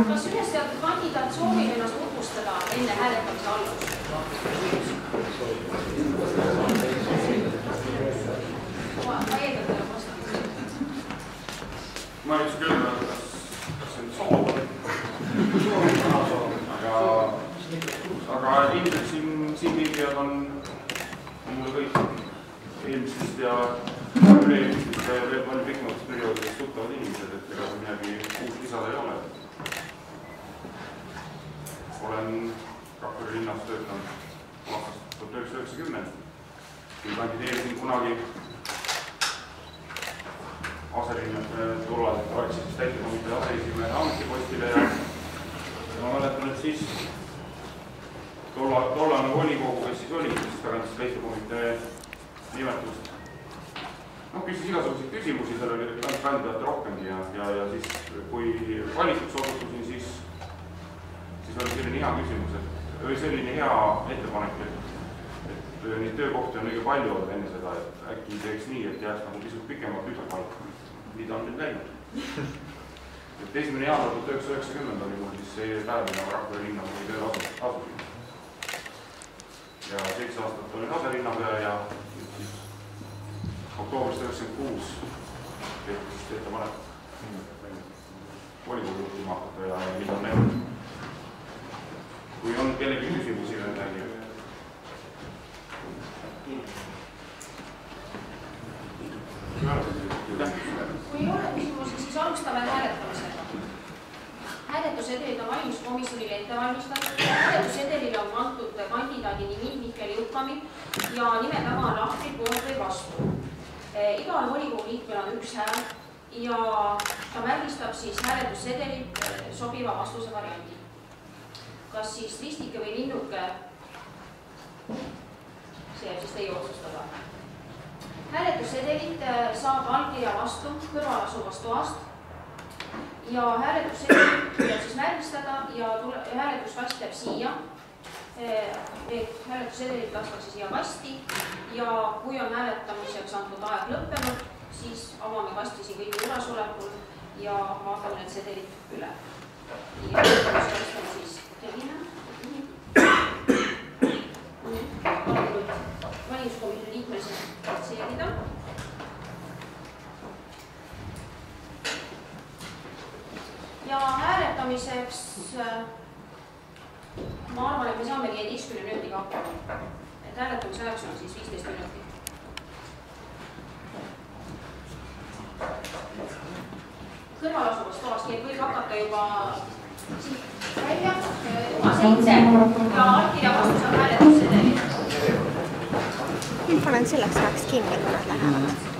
Kas üles seatud kandidaat soovib ennast tutvustada enne hääletamise algust? Ma eeldan teile vastanud. Ma ei üldse küll, kas see on soov. Aga ilmselt siin viibijad on mulle kõik eelmistest ja üle-eelmistest ja veel palju pikemast perioodidest tuttavad inimesed, et ega see midagi uut lisada ei ole. Olen Rakvere linnas töötanud aastast 1990. Kui kandideerisin kunagi tollased valitsuses täitekomitee aseesimehe ametipostile ja ma mäletan, et siis tollane volikogu, kes siis oli, kes kandis täitekomitee nimetust. Küsis igasuguseid küsimusi, seal oli kandidaate rohkemgi ja siis kui valituks osutusin, siis oli selline hea küsimus, või selline hea ettepanek, et neid töökohti on õige palju olnud enne seda, et äkki teeks nii, et jääks nagu pisut pikemalt ühepalka, mida on nüüd läinud. 1. jaanuar 1990 oli mul siis see päev, mida Rakvere linna või tööle asusin. Ja 7 aastat olin aselinnapea ja siis oktoobris 1996 tehti ettepanek volikogu juhtima hakata ja mida on läinud. Kui on kellegi küsimusi veel midagi. Kui ei ole küsimusi, siis alustame hääletamisega. Hääletusedelid on valimiskomisjonile ettevalmistatud. Hääletusedelile on antud kandidaadi nimi Mihkel Jutkami ja nime taga on lahtrid poolt või vastu. Igal volikogu liikmel on üks hääl ja ta märgistab siis hääletusedelit sobiva vastuse variandi. Kas siis ristike või linnuke, see jääb siis teie otsustada. Hääletussedelit saab allkirja vastu kõrval asuvast toast ja hääletussedelit tuleb siis märgistada ja hääletuskast jääb siia. Need hääletussedelit lastakse siia kasti ja kui on hääletamiseks antud aeg lõppenud, siis avame kasti siin kõigi juuresolekul ja vaatame need sedelid üle. Ja hääletuskast on siis selline. Palun nüüd valimiskomisjoni liikmel seedida. Ja hääletamiseks ma arvan, et me saame 15 minutiga hakkama. Et hääletamise ajaks on siis 15 minutit. Kõrval asuvast toast võib hakata juba siit välja. Tuba 7 ja allkirja vastu saab hääletussedelid. Ma panen selleks ajaks kinni, kui nad lähevad.